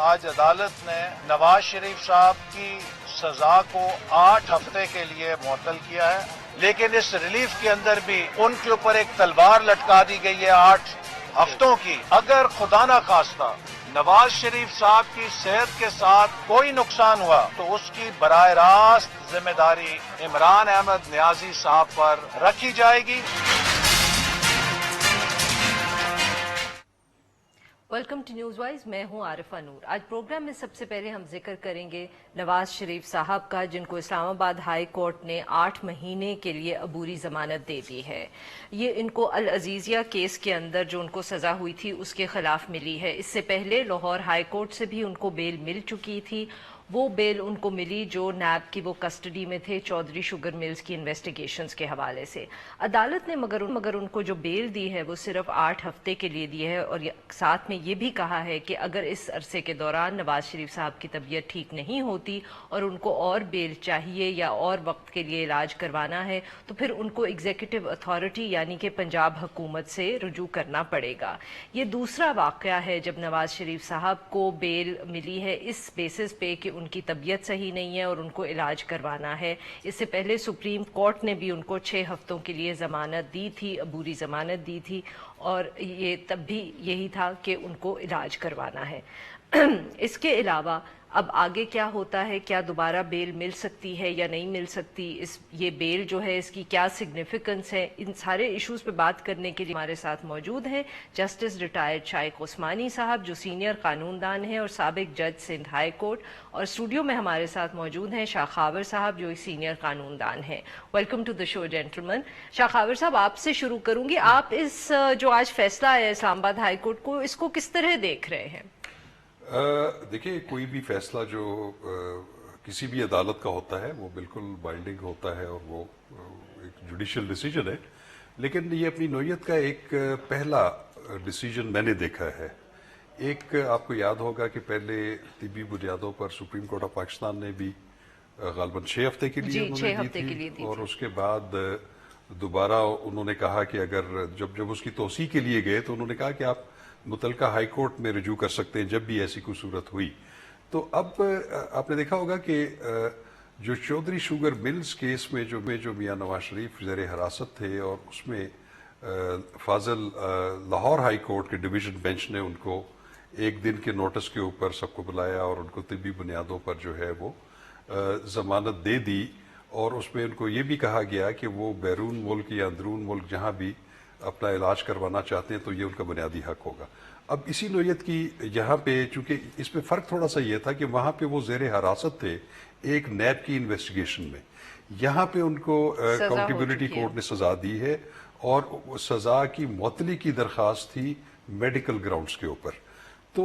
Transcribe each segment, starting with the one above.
آج عدالت نے نواز شریف صاحب کی سزا کو 8 ہفتے کے لیے معطل کیا ہے، لیکن اس ریلیف کے اندر بھی ان کے اوپر ایک تلوار لٹکا دی گئی ہے 8 ہفتوں کی۔ اگر خدا نہ خواستہ نواز شریف صاحب کی صحت کے ساتھ کوئی نقصان ہوا تو اس کی براہ راست ذمہ داری عمران احمد نیازی صاحب پر رکھی جائے گی۔ ویلکم ٹو نیوز وائز، میں ہوں عارفہ نور۔ آج پروگرام میں سب سے پہلے ہم ذکر کریں گے نواز شریف صاحب کا، جن کو اسلام آباد ہائی کورٹ نے 8 مہینے کے لیے عبوری ضمانت دے دی ہے۔ یہ ان کو العزیزیہ کیس کے اندر جو ان کو سزا ہوئی تھی اس کے خلاف ملی ہے۔ اس سے پہلے لاہور ہائی کورٹ سے بھی ان کو بیل مل چکی تھی۔ وہ بیل ان کو ملی جو نیب کی وہ کسٹڈی میں تھے چودھری شوگر ملز کی انویسٹیگیشنز کے حوالے سے۔ عدالت نے مگر ان کو جو بیل دی ہے وہ صرف 8 ہفتے کے لیے دی ہے، اور ساتھ میں یہ بھی کہا ہے کہ اگر اس عرصے کے دوران نواز شریف صاحب کی طبیعت ٹھیک نہیں ہوتی اور ان کو اور بیل چاہیے یا اور وقت کے لیے علاج کروانا ہے تو پھر ان کو ایگزیکٹو اتھارٹی یعنی کہ پنجاب حکومت سے رجوع کرنا پڑے گا۔ یہ دوسرا واقعہ ہے جب نواز شریف صاحب کو بیل ملی ہے اس بیسس پہ کہ ان کی طبیعت صحیح نہیں ہے اور ان کو علاج کروانا ہے۔ اس سے پہلے سپریم کورٹ نے بھی ان کو 6 ہفتوں کے لیے ضمانت دی تھی، عبوری ضمانت دی تھی، اور یہ تب بھی یہی تھا کہ ان کو علاج کروانا ہے۔ اس کے علاوہ اب آگے کیا ہوتا ہے، کیا دوبارہ بیل مل سکتی ہے یا نہیں مل سکتی، یہ بیل جو ہے اس کی کیا سگنیفیکنس ہے، ان سارے ایشوز پہ بات کرنے کے لیے ہمارے ساتھ موجود ہیں جسٹس ریٹائرڈ شائخ عثمانی صاحب جو سینئر قانون دان ہیں اور سابق جج سندھ ہائی کورٹ، اور اسٹوڈیو میں ہمارے ساتھ موجود ہیں شاخاور صاحب جو سینئر قانون دان ہیں۔ ویلکم ٹو دا شو جینٹلمن۔ شاخاور صاحب آپ سے شروع کروں گی، آپ اس جو آج فیصلہ ہے اسلام آباد ہائی کورٹ کو، اس کو کس طرح دیکھ رہے ہیں؟ دیکھیں، کوئی بھی فیصلہ جو کسی بھی عدالت کا ہوتا ہے وہ بالکل بائنڈنگ ہوتا ہے اور وہ ایک جوڈیشل ڈیسیجن ہے، لیکن یہ اپنی نوعیت کا ایک پہلا ڈیسیجن میں نے دیکھا ہے۔ ایک آپ کو یاد ہوگا کہ پہلے طبی بنیادوں پر سپریم کورٹ آف پاکستان نے بھی غالباً 6 ہفتے کے لیے انہوں نے دی تھی، اور اس کے بعد دوبارہ انہوں نے کہا کہ اگر جب اس کی توسیع کے لیے گئے تو انہوں نے کہا کہ آپ متعلقہ ہائی کورٹ میں رجوع کر سکتے ہیں جب بھی ایسی کوئی صورت ہوئی۔ تو اب آپ نے دیکھا ہوگا کہ جو چودھری شوگر ملز کیس میں جو میاں نواز شریف زیر حراست تھے، اور اس میں فاضل لاہور ہائی کورٹ کے ڈویژن بینچ نے ان کو 1 دن کے نوٹس کے اوپر سب کو بلایا اور ان کو طبی بنیادوں پر جو ہے وہ ضمانت دے دی، اور اس میں ان کو یہ بھی کہا گیا کہ وہ بیرون ملک یا اندرون ملک جہاں بھی اپنا علاج کروانا چاہتے ہیں تو یہ ان کا بنیادی حق ہوگا۔ اب اسی نوعیت کی یہاں پہ، چونکہ اس میں فرق تھوڑا سا یہ تھا کہ وہاں پہ وہ زیر حراست تھے ایک نیب کی انویسٹیگیشن میں، یہاں پہ ان کو اکاؤنٹیبلٹی کورٹ نے سزا دی ہے، اور سزا کی معطلی کی درخواست تھی میڈیکل گراؤنڈز کے اوپر۔ تو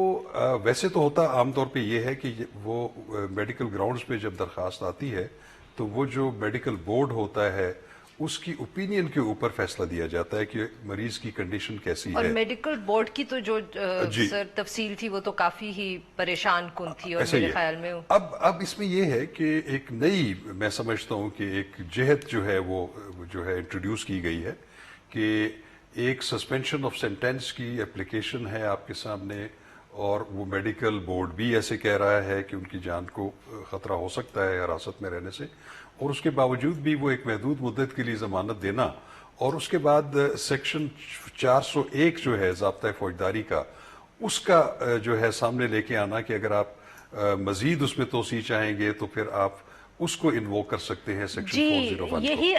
ویسے تو ہوتا عام طور پہ یہ ہے کہ وہ میڈیکل گراؤنڈز پہ جب درخواست آتی ہے تو وہ جو میڈیکل بورڈ ہوتا ہے اس کی اوپینین کے اوپر فیصلہ دیا جاتا ہے کہ مریض کی کنڈیشن کیسی ہے۔ اور میڈیکل بورڈ کی تو جو سر تفصیل تھی وہ تو کافی ہی پریشان کن تھی، اور میرے خیال میں اب اس میں یہ ہے کہ ایک نئی، میں سمجھتا ہوں کہ ایک جہت جو ہے وہ جو ہے انٹروڈیوس کی گئی ہے کہ ایک سسپینشن آف سینٹینس کی اپلیکیشن ہے آپ کے سامنے، اور وہ میڈیکل بورڈ بھی ایسے کہہ رہا ہے کہ ان کی جان کو خطرہ ہو سکتا ہے حراست میں رہنے سے، اور اس کے باوجود بھی وہ ایک محدود مدت کے لیے ضمانت دینا، اور اس کے بعد سیکشن 401 جو ہے ضابطہ فوجداری کا، اس کا جو ہے سامنے لے کے آنا کہ اگر آپ مزید اس میں توسیع چاہیں گے تو پھر آپ اس کو انووک کر سکتے ہیں سیکشن 401 یہی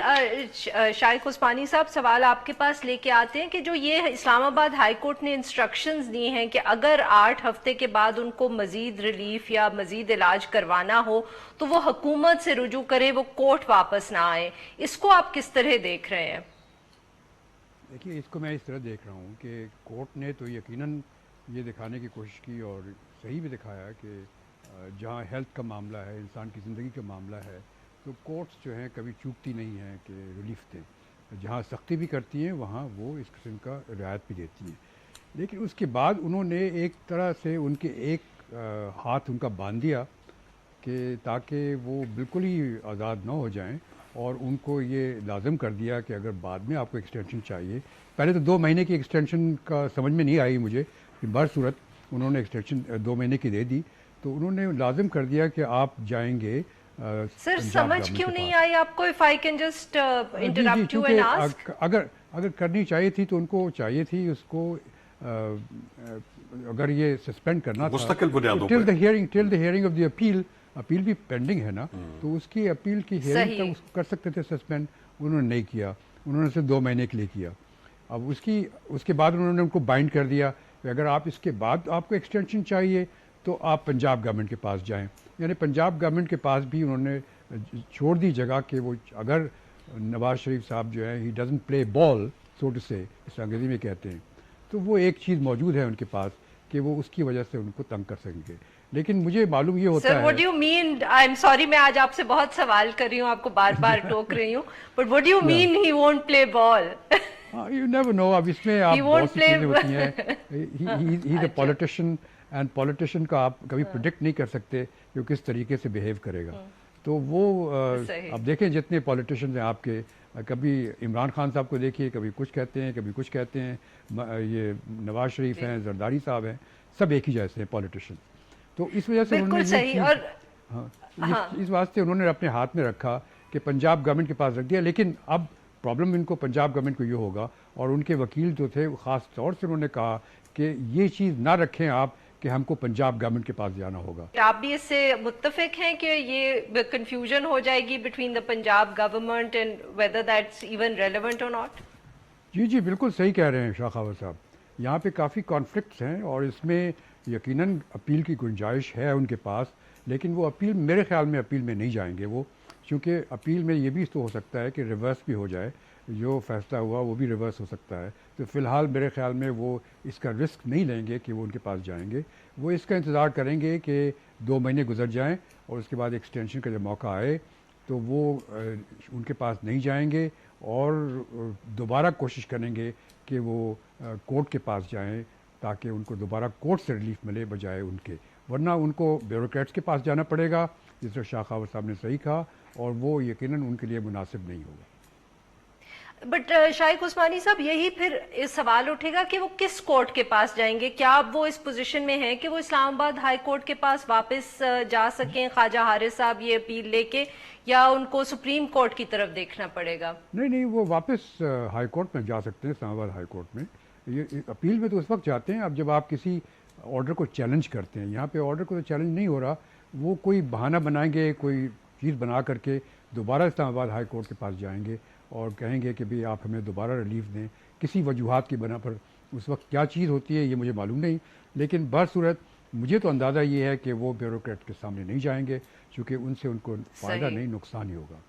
شائخ عثمانی صاحب سوال آپ کے پاس لے کے آتے ہیں کہ جو یہ اسلام آباد ہائی کورٹ نے انسٹرکشنز دی ہیں کہ اگر 8 ہفتے کے بعد ان کو مزید ریلیف یا مزید علاج کروانا ہو تو وہ حکومت سے رجوع کرے، وہ کورٹ واپس نہ آئے، اس کو آپ کس طرح دیکھ رہے ہیں؟ دیکھیے، اس کو میں اس طرح دیکھ رہا ہوں کہ کورٹ نے تو یقیناً یہ دکھانے کی کوشش کی اور صحیح بھی دکھایا کہ جہاں ہیلتھ کا معاملہ ہے، انسان کی زندگی کا معاملہ ہے، تو کورٹس جو ہیں کبھی چوکتی نہیں ہیں کہ ریلیف دیں، جہاں سختی بھی کرتی ہیں وہاں وہ اس قسم کا رعایت بھی دیتی ہیں۔ لیکن اس کے بعد انہوں نے ایک طرح سے ان کے ایک ہاتھ ان کا باندھ دیا کہ تاکہ وہ بالکل ہی آزاد نہ ہو جائیں، اور ان کو یہ لازم کر دیا کہ اگر بعد میں آپ کو ایکسٹینشن چاہیے، پہلے تو 2 مہینے کی ایکسٹینشن کا سمجھ میں نہیں آئی مجھے، کہ بہر صورت उन्होंने एक्सटेंशन 2 महीने की दे दी, तो उन्होंने लाजिम कर दिया कि आप जाएंगे सर पंजाब समझ गवर्नमेंट क्यों के नहीं पास। आई आपको, इफ आई कैन जस्ट जी, इंटरप्ट यू क्योंकि एंड आस्क? अगर अगर करनी चाहिए थी तो उनको चाहिए थी उसको अगर ये सस्पेंड करना था मुस्तकिल बुनियादों टिल पे। The hearing of the appeal भी पेंडिंग है ना, तो उसकी अपील की हियरिंग सही। तक उसको कर सकते थे सस्पेंड, उन्होंने नहीं किया, उन्होंने सिर्फ 2 महीने के लिए किया। अब उसके बाद उन्होंने उनको बाइंड कर दिया कि अगर आप इसके बाद आपको एक्सटेंशन चाहिए तो आप पंजाब गवर्नमेंट के पास जाएं, यानी पंजाब गवर्नमेंट के पास भी उन्होंने छोड़ दी जगह कि वो अगर नवाज शरीफ साहब जो है ही doesn't play ball so to say, इस अंग्रेज़ी में कहते हैं, तो वो एक चीज़ मौजूद है उनके पास कि वो उसकी वजह से उनको तंग कर सकेंगे। लेकिन मुझे मालूम ये होता सर है what do you mean, I am sorry मैं आज आपसे बहुत सवाल कर रही हूँ, आपको बार बार टोक रही हूँ, but what do you mean he won't play ball? You never know, अब इसमें आप won't बहुत सी play- चीज़ें होती हैं, he is a politician and politician का आप कभी प्रिडिक्ट नहीं कर सकते कि वो किस तरीके से बिहेव करेगा। तो वो सही। अब देखें जितने पॉलिटिशियंस हैं आपके, कभी इमरान खान साहब को देखिए, कभी कुछ कहते हैं कभी कुछ कहते हैं, ये नवाज शरीफ हैं, जरदारी साहब हैं, सब एक ही जैसे हैं पॉलिटिशियन। तो इस वजह से बिल्कुल उन्होंने ये सही। चीज़- और हाँ, इस वास्ते उन्होंने अपने हाथ में रखा कि पंजाब गवर्नमेंट के पास रख दिया। लेकिन अब प्रॉब्लम इनको पंजाब गवर्नमेंट को ये होगा, और उनके वकील जो थे वो ख़ास तौर से उन्होंने कहा कि ये चीज़ ना रखें आप कि हमको पंजाब गवर्नमेंट के पास जाना होगा। आप भी इससे मुत्तफिक हैं कि ये कंफ्यूजन हो जाएगी between the Punjab government and weather that's even relevant और नॉट? जी जी, बिल्कुल सही कह रहे हैं शाह खावर साहब, यहाँ पे काफ़ी कॉन्फ्लिक्ट्स हैं और इसमें यकीनन अपील की गुंजाइश है उनके पास, लेकिन वो अपील मेरे ख्याल में अपील में नहीं जाएंगे वो, क्योंकि अपील में ये भी तो हो सकता है कि रिवर्स भी हो जाए, जो फैसला हुआ वो भी रिवर्स हो सकता है। तो फ़िलहाल मेरे ख्याल में वो इसका रिस्क नहीं लेंगे कि वो उनके पास जाएंगे, वो इसका इंतज़ार करेंगे कि 2 महीने गुजर जाएं और उसके बाद एक्सटेंशन का जब मौका आए तो वो उनके पास नहीं जाएंगे और दोबारा कोशिश करेंगे कि वो कोर्ट के पास जाएं ताकि उनको दोबारा कोर्ट से रिलीफ मिले बजाय उनके, वरना उनको ब्यूरोक्रेट्स के पास जाना पड़ेगा, जिस तरह शाह खावर साहब ने सही कहा, और वो यकीनन उनके लिए मुनासिब नहीं होगा। बट शाइख उस्मानी साहब, यही फिर इस सवाल उठेगा कि वो किस कोर्ट के पास जाएंगे? क्या अब वो इस पोजीशन में हैं कि वो इस्लामाबाद हाई कोर्ट के पास वापस जा सकें ख्वाजा हारिस साहब ये अपील लेके, या उनको सुप्रीम कोर्ट की तरफ देखना पड़ेगा? नहीं नहीं, वो वापस हाई कोर्ट में जा सकते हैं, इस्लामाबाद हाई कोर्ट में। ये अपील में तो उस वक्त जाते हैं अब जब आप किसी ऑर्डर को चैलेंज करते हैं। यहाँ पे ऑर्डर को तो चैलेंज नहीं हो रहा, वो कोई बहाना बनाएंगे, कोई चीज़ बना करके दोबारा इस्लामाबाद हाई कोर्ट के पास जाएंगे और कहेंगे कि भाई आप हमें दोबारा रिलीफ दें किसी वजूहात की बना पर। उस वक्त क्या चीज़ होती है ये मुझे मालूम नहीं, लेकिन बहरसूरत मुझे तो अंदाज़ा ये है कि वो ब्यूरोक्रेट के सामने नहीं जाएंगे, क्योंकि उनसे उनको फ़ायदा सही। नहीं नुकसान ही होगा।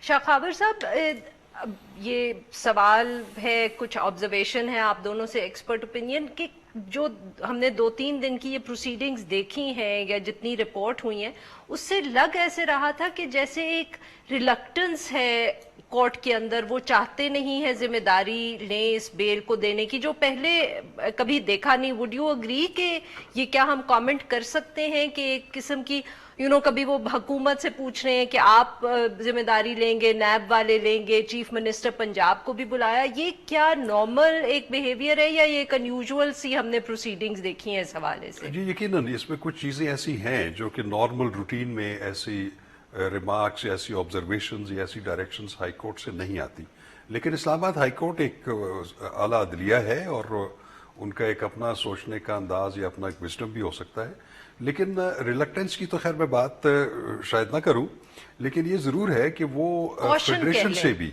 शाह खाबर साहब, अब ये सवाल है, कुछ ऑब्जर्वेशन है आप दोनों से, एक्सपर्ट ओपिनियन, कि जो हमने 2-3 दिन की ये प्रोसीडिंग्स देखी हैं या जितनी रिपोर्ट हुई हैं, उससे लग ऐसे रहा था कि जैसे एक रिलक्टेंस है कोर्ट के अंदर, वो चाहते नहीं है जिम्मेदारी लें इस बेल को देने की, जो पहले कभी देखा नहीं। वुड यू अग्री कि ये, क्या हम कमेंट कर सकते हैं कि एक किस्म की कभी वो हुकूमत से पूछ रहे हैं कि आप जिम्मेदारी लेंगे, नैब वाले लेंगे, चीफ मिनिस्टर पंजाब को भी बुलाया, ये क्या नॉर्मल एक बिहेवियर है या ये एक अनयूजुअल सी हमने प्रोसीडिंग्स देखी हैं इस हवाले से? जी यकीनन इसमें कुछ चीज़ें ऐसी हैं जो कि नॉर्मल रूटीन में ऐसी रिमार्क्स, ऐसी ऑब्जर्वेशंस या ऐसी डायरेक्शंस हाई कोर्ट से नहीं आती। लेकिन इस्लामाबाद हाई कोर्ट एक आला अदलिया है और उनका एक अपना सोचने का अंदाज या अपना एक विजडम भी हो सकता है। लेकिन रिलक्टेंस की तो खैर मैं बात शायद ना करूं, लेकिन ये जरूर है कि वो फेडरेशन से भी,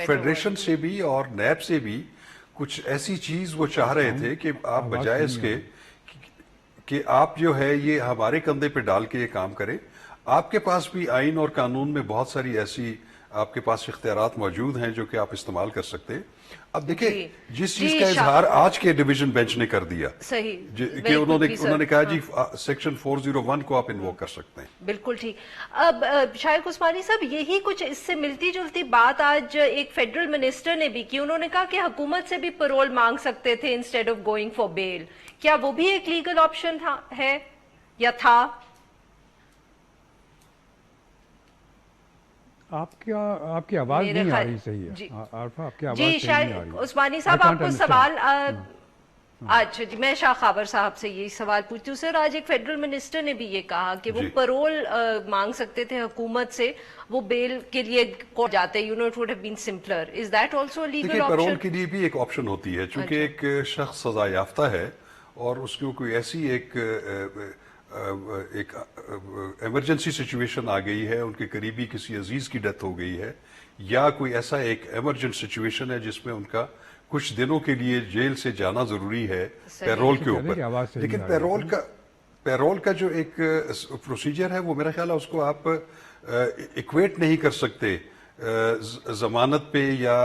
फेडरेशन से भी और नैब से भी कुछ ऐसी चीज वो चाह रहे थे कि आप बजाय इसके कि आप जो है ये हमारे कंधे पे डाल के ये काम करें, आपके पास भी आइन और कानून में बहुत सारी ऐसी आपके पास इख्तियारात मौजूद हैं जो कि आप इस्तेमाल कर सकते हैं। अब देखिए जिस चीज का इजहार आज के डिवीजन बेंच ने कर दिया सही कि उन्होंने कहा जी सेक्शन 401 को आप इन्वोक कर सकते हैं। बिल्कुल ठीक। अब शाइख उस्मानी साहब, यही कुछ इससे मिलती जुलती बात आज एक फेडरल मिनिस्टर ने भी की। उन्होंने कहा कि हुकूमत से भी पैरोल मांग सकते थे instead of going for bail. क्या वो भी एक लीगल ऑप्शन है या था? आपकी आवाज नहीं आ रही सही है आरफा, आपकी आवाज जी सही नहीं आ रही। उस्मानी साहब, आपको सवाल अच्छा जी, मैं शाह खाबर साहब से यही सवाल पूछती हूँ सर। आज एक फेडरल मिनिस्टर ने भी ये कहा कि वो जी। परोल मांग सकते थे हुकूमत से, वो बेल के लिए कोर्ट जाते, it would have been simpler. Is that also a legal देखिए, पैरोल ऑप्शन? के लिए भी एक ऑप्शन होती है, चूंकि एक शख्स सजा याफ्ता है और उसको कोई ऐसी एक इमरजेंसी सिचुएशन आ गई है, उनके करीबी किसी अजीज की डेथ हो गई है, या कोई ऐसा एक इमरजेंट सिचुएशन है जिसमें उनका कुछ दिनों के लिए जेल से जाना जरूरी है पैरोल के कहने की आवाज़ ऊपर। सही लेकिन नहीं आ रही पैरोल का जो एक प्रोसीजर है, वो मेरा ख्याल है उसको आप इक्वेट नहीं कर सकते जमानत पे या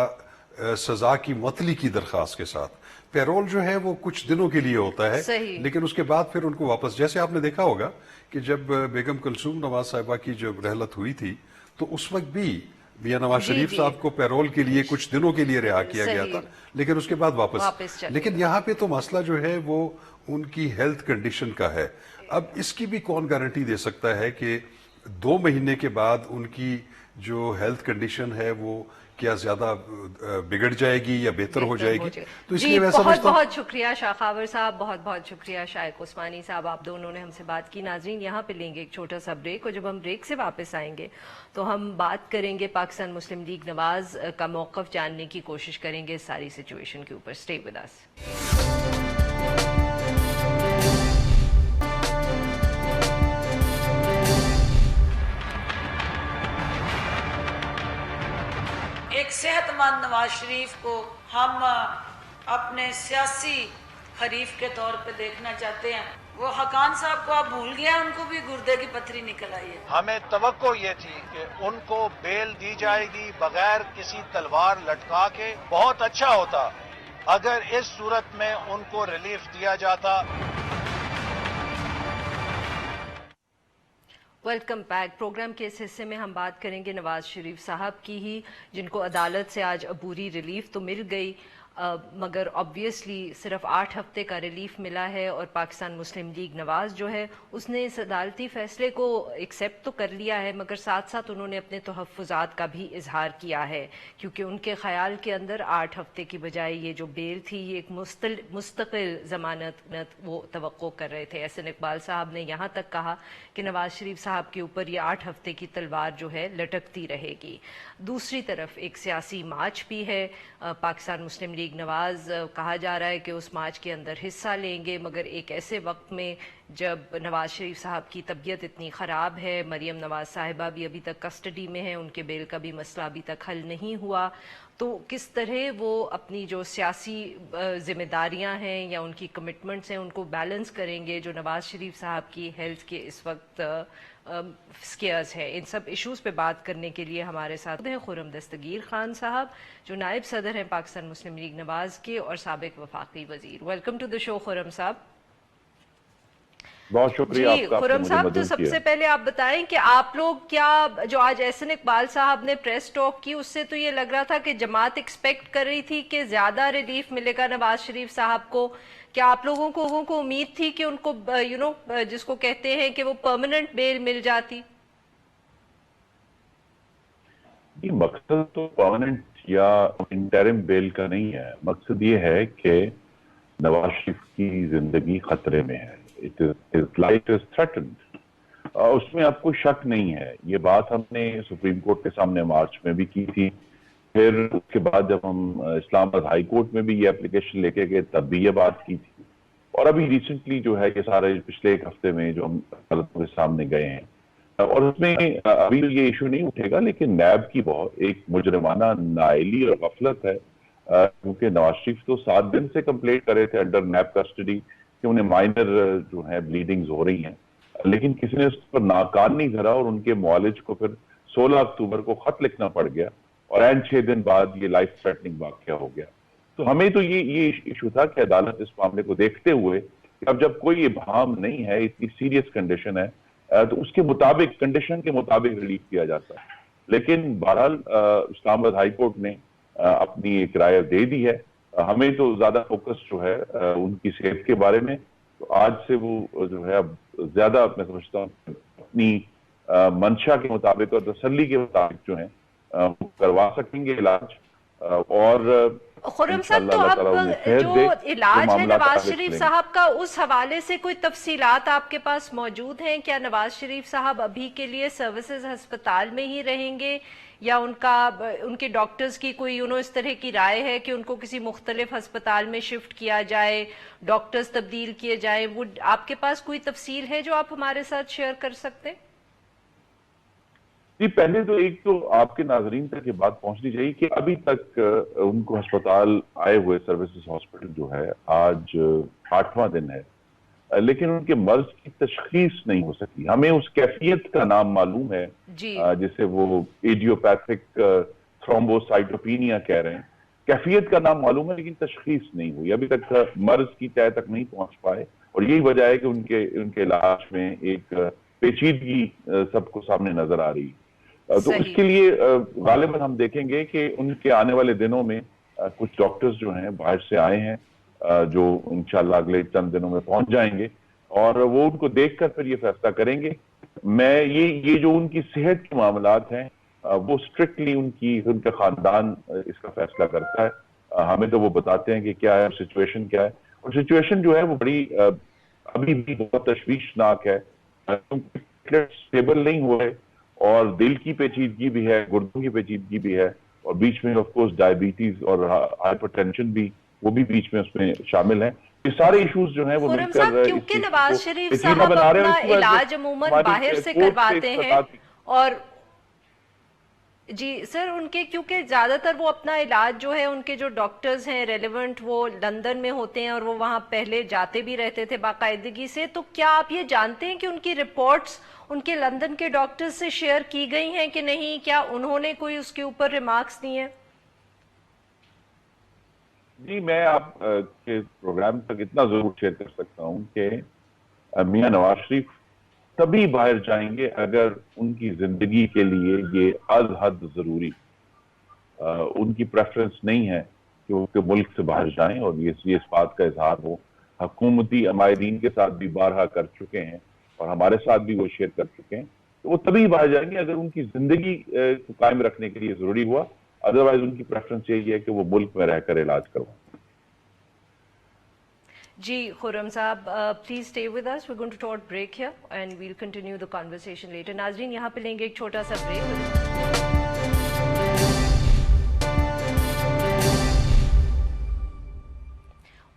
सजा की मुअत्तली की दरखास्त के साथ। पैरोल जो है वो कुछ दिनों के लिए होता है, सही। लेकिन उसके बाद फिर उनको वापस, जैसे आपने देखा होगा कि जब बेगम कुलसूम नवाज साहिबा की जब रहलत हुई थी, तो उस वक्त भी मियां नवाज जी, शरीफ जी। साहब को पैरोल के लिए कुछ दिनों के लिए रिहा किया गया सही। था, लेकिन उसके बाद वापस वापस। चले लेकिन गए। यहाँ पे तो मसला जो है वो उनकी हेल्थ कंडीशन का है। अब इसकी भी कौन गारंटी दे सकता है कि 2 महीने के बाद उनकी जो हेल्थ कंडीशन है वो क्या ज्यादा बिगड़ जाएगी या बेहतर हो जाएगी। तो जी, इसलिए मैं बहुत समझता हूँ बहुत शुक्रिया शाह खाबर साहब, बहुत बहुत शुक्रिया शाइक उस्मानी साहब, आप दोनों ने हमसे बात की। नाजरीन, यहाँ पे लेंगे एक छोटा सा ब्रेक, और जब हम ब्रेक से वापस आएंगे तो हम बात करेंगे पाकिस्तान मुस्लिम लीग नवाज का मौक़िफ़ जानने की कोशिश करेंगे इस सारी सिचुएशन के ऊपर। स्टे विद अस। एक सेहतमंद नवाज शरीफ को हम अपने सियासी खरीफ के तौर पे देखना चाहते हैं। वो हकान साहब को आप भूल गया, उनको भी गुर्दे की पथरी निकल आई है। हमें तवक्को ये थी कि उनको बेल दी जाएगी बगैर किसी तलवार लटका के। बहुत अच्छा होता अगर इस सूरत में उनको रिलीफ दिया जाता। Welcome back. प्रोग्राम के इस हिस्से में हम बात करेंगे नवाज शरीफ साहब की ही, जिनको अदालत से आज अबूरी रिलीफ तो मिल गई, मगर ऑब्वियसली सिर्फ 8 हफ्ते का रिलीफ मिला है, और पाकिस्तान मुस्लिम लीग नवाज जो है उसने इस अदालती फैसले को एक्सेप्ट तो कर लिया है, मगर साथ साथ उन्होंने अपने तहफ़्फ़ुज़ात का भी इजहार किया है, क्योंकि उनके ख्याल के अंदर 8 हफ्ते की बजाय ये जो बेल थी ये एक मुस्तकिल ज़मानत वो तवक्को कर रहे थे। एहसन इकबाल साहब ने यहाँ तक कहा कि नवाज शरीफ साहब के ऊपर ये 8 हफ्ते की तलवार जो है लटकती रहेगी। दूसरी तरफ एक सियासी मार्च भी है, पाकिस्तान मुस्लिम लीग नवाज कहा जा रहा है कि उस मार्च के अंदर हिस्सा लेंगे, मगर एक ऐसे वक्त में जब नवाज शरीफ साहब की तबीयत इतनी ख़राब है, मरियम नवाज साहिबा भी अभी तक कस्टडी में है, उनके बेल का भी मसला अभी तक हल नहीं हुआ, तो किस तरह वो अपनी जो सियासी जिम्मेदारियां हैं या उनकी कमिटमेंट्स हैं उनको बैलेंस करेंगे, जो नवाज शरीफ साहब की हेल्थ के इस वक्त स्केयर्स है। इन सब इश्यूज़ पे बात करने के लिए हमारे साथ हैं खुर्रम दस्तगीर खान साहब, जो नायब सदर हैं पाकिस्तान मुस्लिम लीग नवाज के और साबिक वफाकी वजीर। Welcome to the show Khurram साहब। बहुत शुक्रिया जी आपका। खुर्रम साहब, तो सबसे पहले आप बताएं कि आप लोग क्या, जो आज एहसन इकबाल साहब ने प्रेस टॉक की उससे तो ये लग रहा था कि जमात एक्सपेक्ट कर रही थी कि ज्यादा रिलीफ मिलेगा नवाज शरीफ साहब को, क्या आप लोगों को उम्मीद थी कि उनको जिसको कहते हैं कि वो परमानेंट बेल मिल जाती? मकसद तो परमानेंट या इंटरिम बेल का नहीं है, मकसद ये है कि नवाज शरीफ की जिंदगी खतरे में है, his life is threatened। उसमें आपको शक नहीं है। ये बात हमने सुप्रीम कोर्ट के सामने मार्च में भी की थी, फिर उसके बाद जब हम इस्लामाबाद हाई कोर्ट में भी ये एप्लीकेशन लेके गए तब भी ये बात की थी, और अभी रिसेंटली जो है ये सारे पिछले 1 हफ्ते में जो हम अदालतों के सामने गए हैं, और उसमें अभी ये इशू नहीं उठेगा, लेकिन नैब की बहुत एक मुजरमाना नाइली और गफलत है, क्योंकि नवाज शरीफ तो 7 दिन से कंप्लेंट कर रहे थे अंडर नैब कस्टडी कि उन्हें माइनर जो है ब्लीडिंग्स हो रही हैं, लेकिन किसी ने उस पर नाकान नहीं धरा और उनके मुआलिज को फिर 16 अक्टूबर को खत लिखना पड़ गया, और एंड 6 दिन बाद ये लाइफ थ्रेटनिंग वाकया हो गया। तो हमें तो ये इशू था कि अदालत इस मामले को देखते हुए अब जब कोई इबहम नहीं है, इतनी सीरियस कंडीशन है, तो उसके मुताबिक कंडीशन के मुताबिक रिलीफ दिया जाता है। लेकिन बहरहाल इस्लामाबाद हाई कोर्ट ने अपनी एक राय दे दी है। हमें तो ज्यादा फोकस जो है उनकी सेहत के बारे में, तो आज से वो जो है अब ज्यादा मैं समझता हूँ अपनी मंशा के मुताबिक और तसल्ली के मुताबिक जो है वो करवा सकेंगे इलाज, और खुर्रम साहब, तो इंशाअल्लाह अल्लाह ताला अब उन्हें सेहत जो दे, तो इलाज है मामलात नवाज आगे शरीफ चलेंगे। साहब का, उस हवाले से कोई तफसीलात आपके पास मौजूद हैं? क्या नवाज शरीफ साहब अभी के लिए सर्विसेज अस्पताल में ही रहेंगे, या उनके डॉक्टर्स की कोई इस तरह की राय है कि उनको किसी मुख्तलिफ अस्पताल में शिफ्ट किया जाए, डॉक्टर्स तब्दील किए जाए? वो आपके पास कोई तफसील है जो आप हमारे साथ शेयर कर सकते हैं? जी, पहले तो एक तो आपके नाजरीन तक ये बात पहुंचनी चाहिए कि अभी तक उनको अस्पताल आए हुए सर्विसेज हॉस्पिटल जो है आज 8वां दिन है, लेकिन उनके मर्ज की तशखीस नहीं हो सकी। हमें उस कैफियत का नाम मालूम है जी। जिसे वो इडियोपैथिक थ्रोम्बोसाइटोपिनिया कह रहे हैं। कैफियत का नाम मालूम है लेकिन तशखीस नहीं हुई, अभी तक मर्ज की तह तक नहीं पहुंच पाए, और यही वजह है कि उनके इलाज में एक पेचीदगी सबको सामने नजर आ रही है। तो इसके लिए गालिबन हम देखेंगे कि उनके आने वाले दिनों में कुछ डॉक्टर्स जो हैं बाहर से आए हैं, जो इंशाल्लाह अगले चंद दिनों में पहुंच जाएंगे, और वो उनको देखकर फिर ये फैसला करेंगे। मैं ये जो उनकी सेहत के मामलात हैं वो स्ट्रिक्टली उनका खानदान इसका फैसला करता है। हमें तो वो बताते हैं कि क्या है सिचुएशन क्या है, और सिचुएशन जो है वो बड़ी अभी भी बहुत तशवीशनाक है, स्टेबल नहीं हुए, और दिल की पेचीदगी भी है, गुर्दों की पेचीदगी भी है, और बीच में ऑफ कोर्स डायबिटीज और हाइपरटेंशन भी, वो भी बीच में उसमें शामिल है। ये सारे इश्यूज जो हैं वो मिलकर क्योंकि नवाज शरीफ साहब अपना इलाज अमूमन बाहर से करवाते हैं, और जी सर, उनके क्योंकि ज्यादातर वो अपना इलाज जो है, उनके जो डॉक्टर्स हैं रेलेवेंट वो लंदन में होते हैं, और वो वहां पहले जाते भी रहते थे बाकायदगी से। तो क्या आप ये जानते हैं कि उनकी रिपोर्ट्स उनके लंदन के डॉक्टर्स से शेयर की गई हैं कि नहीं? क्या उन्होंने कोई उसके ऊपर रिमार्क्स दिए हैं? जी, मैं आप के प्रोग्राम तक इतना जरूर शेयर कर सकता हूं कि मियां नवाज शरीफ तभी बाहर जाएंगे अगर उनकी जिंदगी के लिए ये अज हद जरूरी, उनकी प्रेफरेंस नहीं है कि वो मुल्क से बाहर जाएं, और ये इस बात का इजहार वो हुकूमती अमायदीन के साथ भी बारहा कर चुके हैं, और हमारे साथ भी वो शेयर कर चुके हैं। तो वो तभी बाहर जाएंगे अगर उनकी जिंदगी को कायम रखने के लिए जरूरी हुआ, अदरवाइज उनकी प्रेफरेंस यही है कि वो मुल्क में रहकर इलाज करवाएं। जी खुर्रम साहब, please stay with us, we are going to talk break here and we will continue the conversation later. नाज़रीन, यहाँ पे लेंगे एक छोटा सा ब्रेक।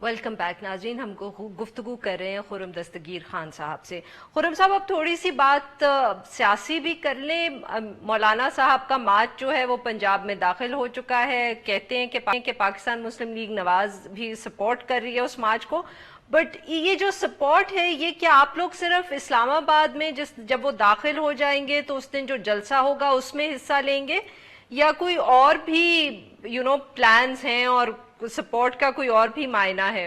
वेलकम बैक नाज़रीन, हमको गुफ्तगू कर रहे हैं खुर्रम दस्तगीर खान साहब से। खुर्रम साहब, अब थोड़ी सी बात सियासी भी कर लें। मौलाना साहब का मार्च जो है वो पंजाब में दाखिल हो चुका है। कहते हैं कि पाकिस्तान मुस्लिम लीग नवाज भी सपोर्ट कर रही है उस मार्च को, बट ये जो सपोर्ट है ये क्या आप लोग सिर्फ इस्लामाबाद में जब वो दाखिल हो जाएंगे तो उस दिन जो जलसा होगा उसमें हिस्सा लेंगे, या कोई और भी प्लान्स हैं और सपोर्ट का कोई और भी मायना है?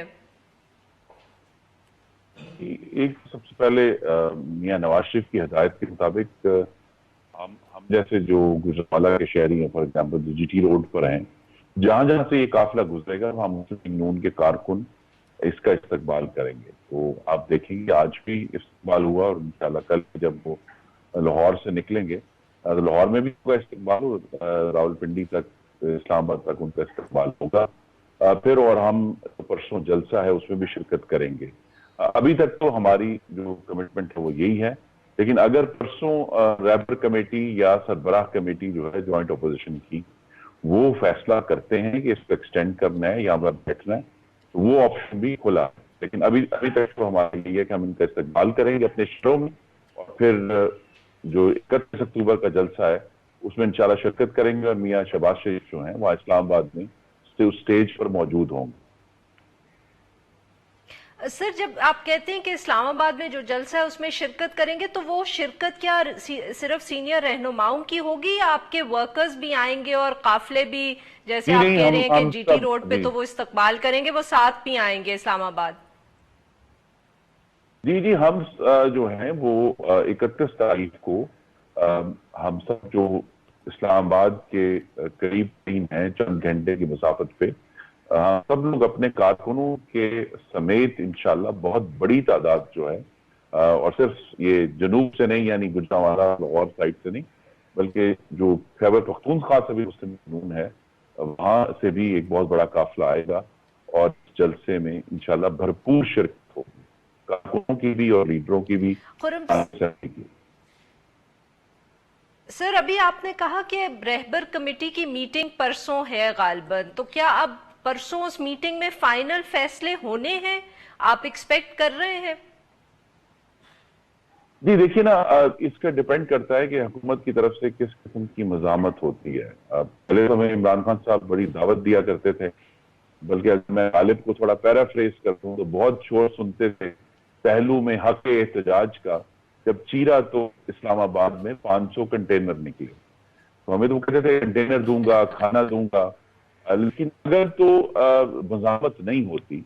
एक सबसे पहले मियां नवाज शरीफ की हिदायत के मुताबिक हम जैसे जो गुजरावाला के शहरी हैं, फॉर एग्जांपल जो जीटी रोड पर हैं, जहां जहां से ये काफिला गुजरेगा वहां मुस्लिम नून के कारकुन इसका इस्तकबाल करेंगे। तो आप देखेंगे आज भी इस्तकबाल हुआ, और इंशाल्लाह कल जब वो लाहौर से निकलेंगे तो लाहौर में भी उनका इस्तकबाल हो, रावलपिंडी तक, इस्लामाबाद तक उनका इस्तकबाल होगा फिर, और हम परसों जलसा है उसमें भी शिरकत करेंगे। अभी तक तो हमारी जो कमिटमेंट है वो यही है, लेकिन अगर परसों रैबर कमेटी या सरबराह कमेटी जो है जॉइंट अपोजिशन की वो फैसला करते हैं कि इसको एक्सटेंड करना है या बैठना है, तो वो ऑप्शन भी खुला है। लेकिन अभी तक तो हमारा यही है कि हम इनका इस्तकबाल करेंगे अपने शहरों में, और फिर जो 31 अक्टूबर का जलसा है उसमें इंशाल्लाह शिरकत करेंगे, और मियां शहबाज शरीफ जो हैं वहाँ इस्लामाबाद में उस स्टेज पर मौजूद होंगे। सर, जब आप कहते हैं कि इस्लामाबाद में जो जलसा है उसमें शिरकत करेंगे, तो वो शिरकत क्या सिर्फ सीनियर रहनुमाओं की होगी, या आपके वर्कर्स भी आएंगे और काफिले भी, जैसे आप कह रहे हैं कि जीटी रोड पे तो वो इस्तकबाल करेंगे, वो साथ भी आएंगे इस्लामाबाद? जी, हम जो है वो 31 तारीख को हम सब जो इस्लामाबाद के करीब 3 हैं, चंद घंटे की मुसाफत पे, सब लोग अपने कारकुनों के समेत इंशाल्लाह बहुत बड़ी तादाद जो है, और सिर्फ ये जनूब से नहीं, यानी गुजरावाला लाहौर साइड से नहीं, बल्कि जो खैबर पख्तूनख्वा से भी मुस्लिम नून है वहां से भी एक बहुत बड़ा काफिला आएगा और जलसे में इंशाल्लाह भरपूर शिरकत होगी, कारकुनों की भी और लीडरों की भी। सर, अभी आपने कहा कि रहबर कमेटी की मीटिंग परसों है गालिबन, तो क्या अब परसों उस मीटिंग में फाइनल फैसले होने हैं, आप एक्सपेक्ट कर रहे हैं? जी देखिए ना, इसका डिपेंड करता है कि हुकूमत की तरफ से किस किस्म की मज़ामत होती है। पहले तो मैं इमरान खान साहब बड़ी दावत दिया करते थे, बल्कि अगर मैं गालिब को थोड़ा पैराफ्रेज करता हूँ तो बहुत शोर सुनते थे पहलू में हक एहतजाज का, जब चीरा तो इस्लामाबाद में 500 कंटेनर निकले, तो हमें तो कहते थे कंटेनर दूंगा, खाना दूंगा, लेकिन अगर तो मज़ामत नहीं होती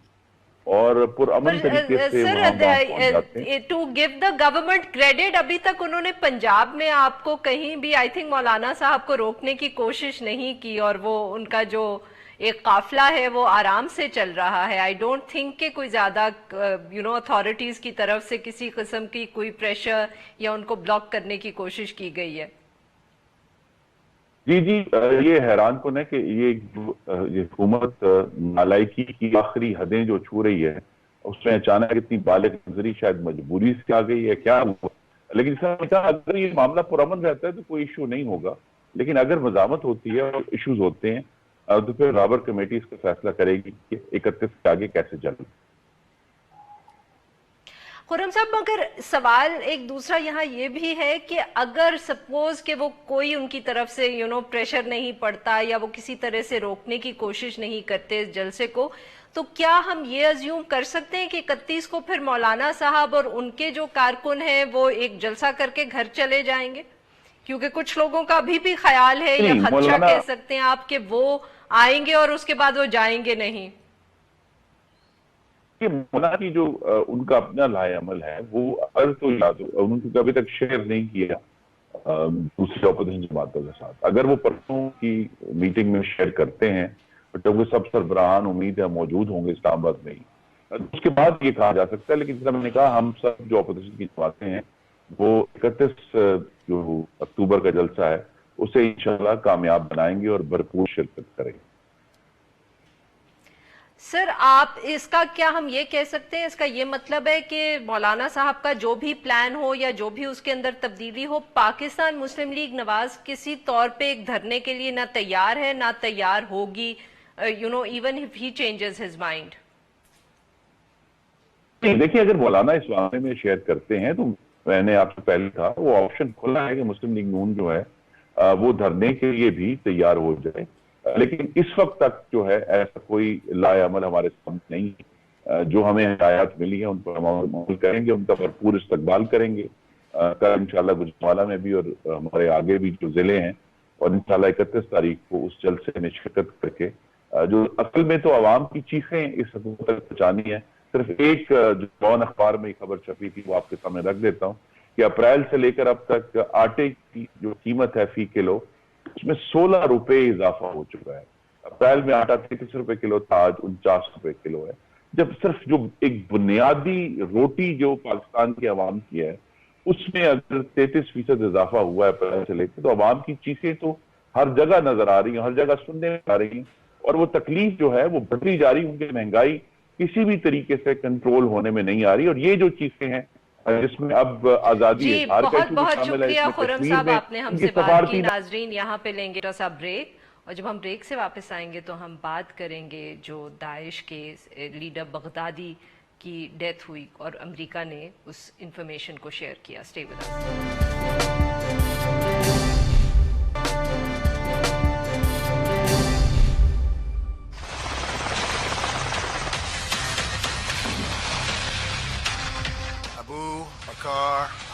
और पुरअमन तरीके से वहां पहुंच जाते। To give the government credit, अभी तक उन्होंने पंजाब में आपको कहीं भी आई थिंक मौलाना साहब को रोकने की कोशिश नहीं की, और वो उनका जो एक काफिला है वो आराम से चल रहा है। आई डोंट थिंक कि कोई ज्यादा अथॉरिटीज की तरफ से किसी किस्म की कोई प्रेशर या उनको ब्लॉक करने की कोशिश की गई है। जी जी, ये हैरान कुन है कि ये हुकूमत नालायकी की आखिरी हदें जो छू रही है, उसमें अचानक इतनी बालिग नजरी शायद मजबूरी से आ गई है क्या हुआ, लेकिन अगर ये मामला पुरअमन रहता है तो कोई इशू नहीं होगा, लेकिन अगर मज़ामत होती है और इश्यूज होते हैं तो फिर राबर कमेटी इसका फैसला करेगी कि 31 के आगे कैसे चले। खुर्रम साहब, मगर सवाल एक दूसरा यहाँ ये भी है कि अगर सपोज कि वो कोई उनकी तरफ से प्रेशर नहीं पड़ता या वो किसी तरह से रोकने की कोशिश नहीं करते इस जलसे को, तो क्या हम ये अज्यूम कर सकते हैं कि 31 को फिर मौलाना साहब और उनके जो कारकुन हैं वो एक जलसा करके घर चले जाएंगे? क्योंकि कुछ लोगों का अभी भी ख्याल है या खदशा कह सकते हैं आप कि वो आएंगे और उसके बाद वो जाएंगे नहीं। मौलाना की जो उनका अपना लाएअमल है वो अगर तो याद हो, उन्होंने कभी तक शेयर नहीं किया दूसरी ऑपोजिशन जमातों के साथ, अगर वो परसों की मीटिंग में शेयर करते हैं तो सब सरबराहान उम्मीद है मौजूद होंगे इस्लामाबाद में ही, उसके बाद ये कहा जा सकता है। लेकिन जैसा मैंने कहा, हम सब जो ऑपोजिशन की जमातें हैं वो 31 जो अक्टूबर का जलसा है उसे इंशाल्लाह कामयाब बनाएंगे और भरपूर शिरकत करेंगे। सर, आप इसका क्या हम ये कह सकते हैं, इसका ये मतलब है कि मौलाना साहब का जो भी प्लान हो या जो भी उसके अंदर तब्दीली हो, पाकिस्तान मुस्लिम लीग नवाज किसी तौर पे एक धरने के लिए ना तैयार है ना तैयार होगी, even if he changes his mind? देखिए, अगर मौलाना इस मामले में शेयर करते हैं तो मैंने आपसे पहले कहा वो ऑप्शन खुला है कि मुस्लिम लीग नून जो है वो धरने के लिए भी तैयार हो जाए, लेकिन इस वक्त तक जो है ऐसा कोई लाएअमल हमारे सामने नहीं। जो हमें हिदायत मिली है उन पर हम अमल करेंगे, उनका भरपूर इस्तकबाल करेंगे। कल इंशाल्लाह गुजरातवाला में भी और हमारे आगे भी जो जिले हैं, और इंशाल्लाह 31 तारीख को उस जलसे में शिरकत करके जो असल में तो आवाम की चीखें इस हुकूमत तक पहुंचानी है। सिर्फ एक जो कौन अखबार में खबर छपी थी वो आपके सामने रख देता हूँ कि अप्रैल से लेकर अब तक आटे की जो कीमत है फी किलो, उसमें 16 रुपए इजाफा हो चुका है। अप्रैल में आटा 33 रुपए किलो था, आज 49 रुपए किलो है। जब सिर्फ जो एक बुनियादी रोटी जो पाकिस्तान की आवाम की है उसमें अगर 33% इजाफा हुआ है अप्रैल से लेकर, तो आवाम की चीजें तो हर जगह नजर आ रही है, हर जगह सुनने में आ रही है, और वो तकलीफ जो है वो बढ़ती जा रही है। उनकी महंगाई किसी भी तरीके से कंट्रोल होने में नहीं आ रही, और ये जो चीजें हैं जिसमें अब आजादी जी, बहुत बहुत शुक्रिया खुर्रम साहब, आपने हमसे बात की। नाजरीन, यहाँ पे लेंगे सा ब्रेक, और जब हम ब्रेक से वापस आएंगे तो हम बात करेंगे जो दाइश के लीडर बगदादी की डेथ हुई और अमेरिका ने उस इंफॉर्मेशन को शेयर किया। Stay with us.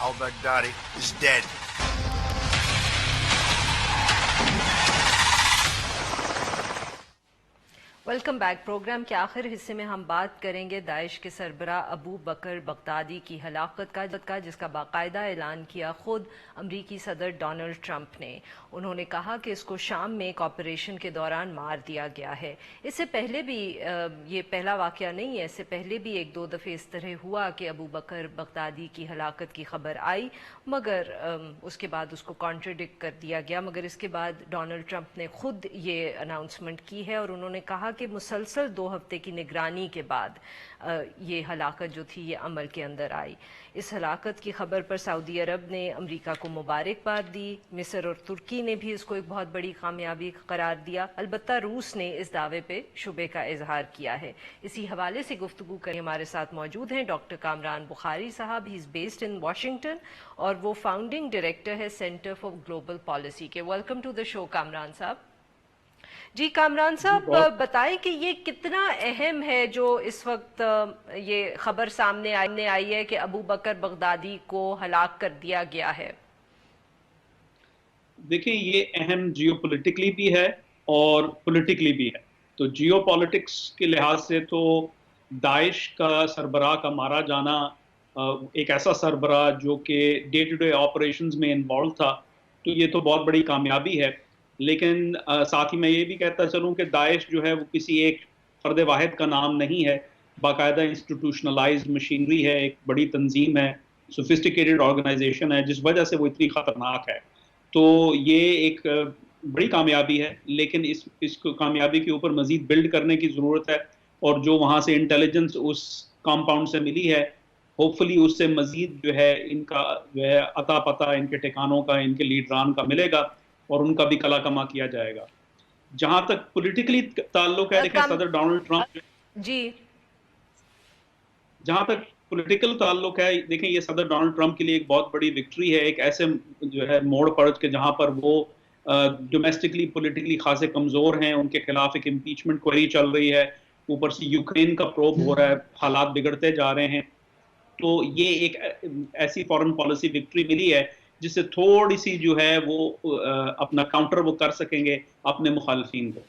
al-Baghdadi is dead. Welcome back. Program के आखिर हिस्से में हम बात करेंगे दाइश के सरबराह अबू बकर बगदादी की हलाकत का, जिसका बाकायदा ऐलान किया खुद अमरीकी सदर डोनाल्ड ट्रंप ने। उन्होंने कहा कि इसको शाम में एक ऑपरेशन के दौरान मार दिया गया है। इससे पहले भी ये पहला वाक़या नहीं है, इससे पहले भी एक दो दफ़े इस तरह हुआ कि अबू बकर बगदादी की हलाकत की खबर आई, मगर उसके बाद उसको कॉन्ट्रडिक्ट कर दिया गया। मगर इसके बाद डोनाल्ड ट्रंप ने खुद ये अनाउंसमेंट की है और उन्होंने कहा कि मुसलसल 2 हफ्ते की निगरानी के बाद ये हलाकत जो थी ये अमल के अंदर आई। इस हलाकत की खबर पर सऊदी अरब ने अमेरिका को मुबारकबाद दी, मिस्र और तुर्की ने भी इसको एक बहुत बड़ी कामयाबी करार दिया। अलबत्ता रूस ने इस दावे पे शुबे का इजहार किया है। इसी हवाले से गुफ्तगू करने हमारे साथ मौजूद हैं डॉक्टर कामरान बुखारी साहब। He is based in Washington और वो फाउंडिंग डायरेक्टर है सेंटर फॉर ग्लोबल पॉलिसी के। Welcome to the show Kamran साहब। जी कामरान साहब, बताएं कि ये कितना अहम है जो इस वक्त ये खबर सामने आई है कि अबू बकर बगदादी को हलाक कर दिया गया है। देखिए, ये अहम जियोपॉलिटिकली भी है और पॉलिटिकली भी है। तो जियोपॉलिटिक्स के लिहाज से तो दाइश का सरबराह का मारा जाना, एक ऐसा सरबराह जो कि डे टू डे ऑपरेशंस में इन्वॉल्व था, तो ये तो बहुत बड़ी कामयाबी है। लेकिन साथ ही मैं ये भी कहता चलूँ कि दाइश जो है वो किसी एक फर्द वाहिद का नाम नहीं है, बाकायदा इंस्टीट्यूशनलाइज्ड मशीनरी है, एक बड़ी तंजीम है, सोफिस्टिकेटेड ऑर्गेनाइजेशन है, जिस वजह से वो इतनी ख़तरनाक है। तो ये एक बड़ी कामयाबी है, लेकिन इस कामयाबी के ऊपर मज़ीद बिल्ड करने की ज़रूरत है। और जो वहाँ से इंटेलिजेंस उस कंपाउंड से मिली है, होपफुली उससे मज़ीद जो है इनका जो है अता पता इनके ठिकानों का, इनके लीडरान का मिलेगा और उनका भी कला कमा किया जाएगा। जहां तक पॉलिटिकली ताल्लुक है, देखिए सदर डोनाल्ड ट्रंप जी, जहां तक पॉलिटिकल ताल्लुक है, देखें ये सदर डोनाल्ड ट्रंप के लिए एक बहुत बड़ी विक्ट्री है। एक ऐसे जो है मोड़ पर के जहां पर वो डोमेस्टिकली पॉलिटिकली खासे कमजोर हैं, उनके खिलाफ एक इम्पीचमेंट क्वेरी चल रही है, ऊपर से यूक्रेन का प्रोब हो रहा है, हालात बिगड़ते जा रहे हैं। तो ये एक ऐसी फॉरेन पॉलिसी विक्ट्री मिली है जिससे थोड़ी सी जो है वो अपना काउंटर वो कर सकेंगे अपने मुखालिफिन को।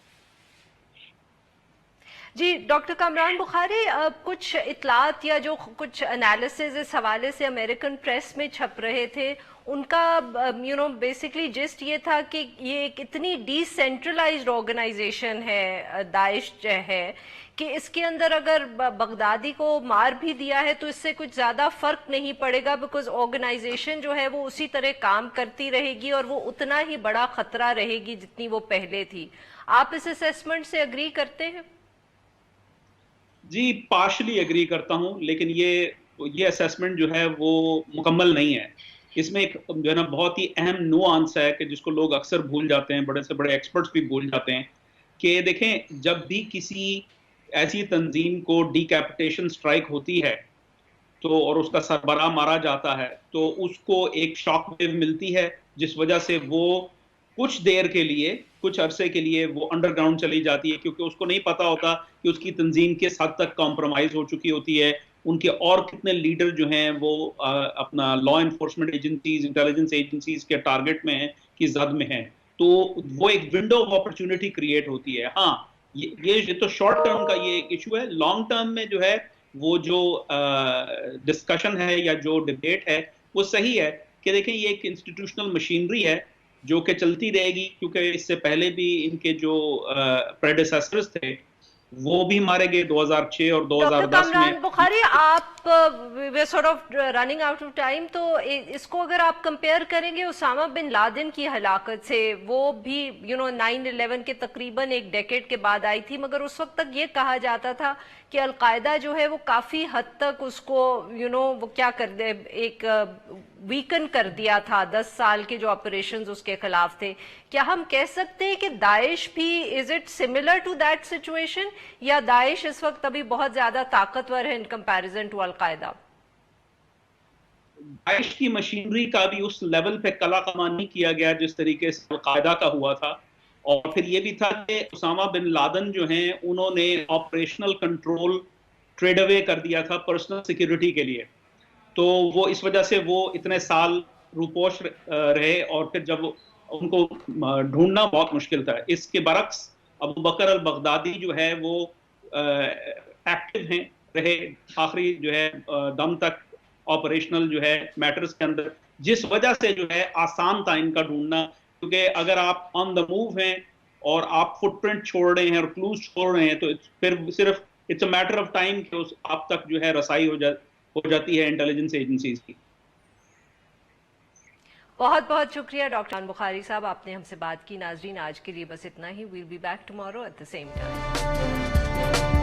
जी डॉक्टर कामरान बुखारी, कुछ इतलात या जो कुछ एनालिसिस इस हवाले से अमेरिकन प्रेस में छप रहे थे, उनका बेसिकली जिस्ट ये था कि ये एक इतनी डिसेंट्रलाइज्ड ऑर्गेनाइजेशन है दाइश जो है कि इसके अंदर अगर बगदादी को मार भी दिया है तो इससे कुछ ज़्यादा फर्क नहीं पड़ेगा, बिकॉज ऑर्गेनाइजेशन जो है वो उसी तरह काम करती रहेगी और वो उतना ही बड़ा खतरा रहेगी जितनी वो पहले थी। आप इस असेसमेंट से अग्री करते हैं? जी, पार्शली एग्री करता हूं, लेकिन ये असेसमेंट जो है वो मुकम्मल नहीं है। इसमें एक जो है ना बहुत ही अहम नुआंस है कि जिसको लोग अक्सर भूल जाते हैं, बड़े से बड़े एक्सपर्ट्स भी भूल जाते हैं, कि देखें जब भी किसी ऐसी तंजीम को डिकैपिटेशन स्ट्राइक होती है तो और उसका सरबराह मारा जाता है तो उसको एक शॉक वेव मिलती है, जिस वजह से वो कुछ देर के लिए, कुछ अरसे के लिए वो अंडरग्राउंड चली जाती है, क्योंकि उसको नहीं पता होता कि उसकी तंजीम किस हद तक कॉम्प्रोमाइज हो चुकी होती है, उनके और कितने लीडर जो हैं वो अपना law enforcement agencies, intelligence agencies के टारगेट में हैं कि जद में हैं। तो वो एक विंडो ऑफ अपॉर्चुनिटी क्रिएट होती है। हाँ, ये तो शॉर्ट टर्म का ये इशू है। लॉन्ग टर्म में जो है वो जो डिस्कशन है या जो डिबेट है वो सही है कि देखें ये एक इंस्टीट्यूशनल मशीनरी है जो कि चलती रहेगी, क्योंकि इससे पहले भी इनके जो प्रेडेसेसर्स थे वो भी मारे गए 2006 और 2010 में। बुखारी, आप we're sort of running out of time, तो इसको अगर आप कंपेयर करेंगे उसामा बिन लादेन की हलाकत से, वो भी 9/11 के तकरीबन एक डेकेड के बाद आई थी, मगर उस वक्त तक ये कहा जाता था कि अलकायदा जो है वो काफी हद तक उसको वो क्या कर दे, एक वीकन कर दिया था। 10 साल के जो ऑपरेशंस उसके खिलाफ थे। क्या हम कह सकते हैं कि दाइश भी, is it similar to that situation, या दाइश इस वक्त अभी बहुत ज्यादा ताकतवर है in comparison to al Qaeda? Daesh की मशीनरी का भी उस लेवल पे कला कमा नहीं किया गया जिस तरीके से अलकायदा का हुआ था। और फिर ये भी था कि उसामा बिन लादेन जो हैं उन्होंने ऑपरेशनल कंट्रोल ट्रेड अवे कर दिया था पर्सनल सिक्योरिटी के लिए, तो वो इस वजह से वो इतने साल रूपोश रहे और फिर जब उनको ढूंढना बहुत मुश्किल था। इसके बरक्स ابو بکر البغدادی جو ہے وہ ایکٹیو ہیں رہے آخری جو ہے دم تک آپریشنل جو ہے میٹرز کے اندر، جس وجہ سے جو ہے آسان تھا ان کا ڈھونڈنا، کیونکہ اگر آپ آن دا موو ہیں اور آپ فٹ پرنٹ چھوڑ رہے ہیں اور کلوز چھوڑ رہے ہیں تو پھر صرف it's a matter of time کہ آپ تک جو ہے رسائی ہو جاتی ہے انٹیلیجنس ایجنسیز کی. بہت بہت شکریہ ڈاکٹر عثمان بخاری صاحب، آپ نے ہم سے بات کی. ناظرین آج کے لیے بس اتنا ہی. We'll be back tomorrow at the same time.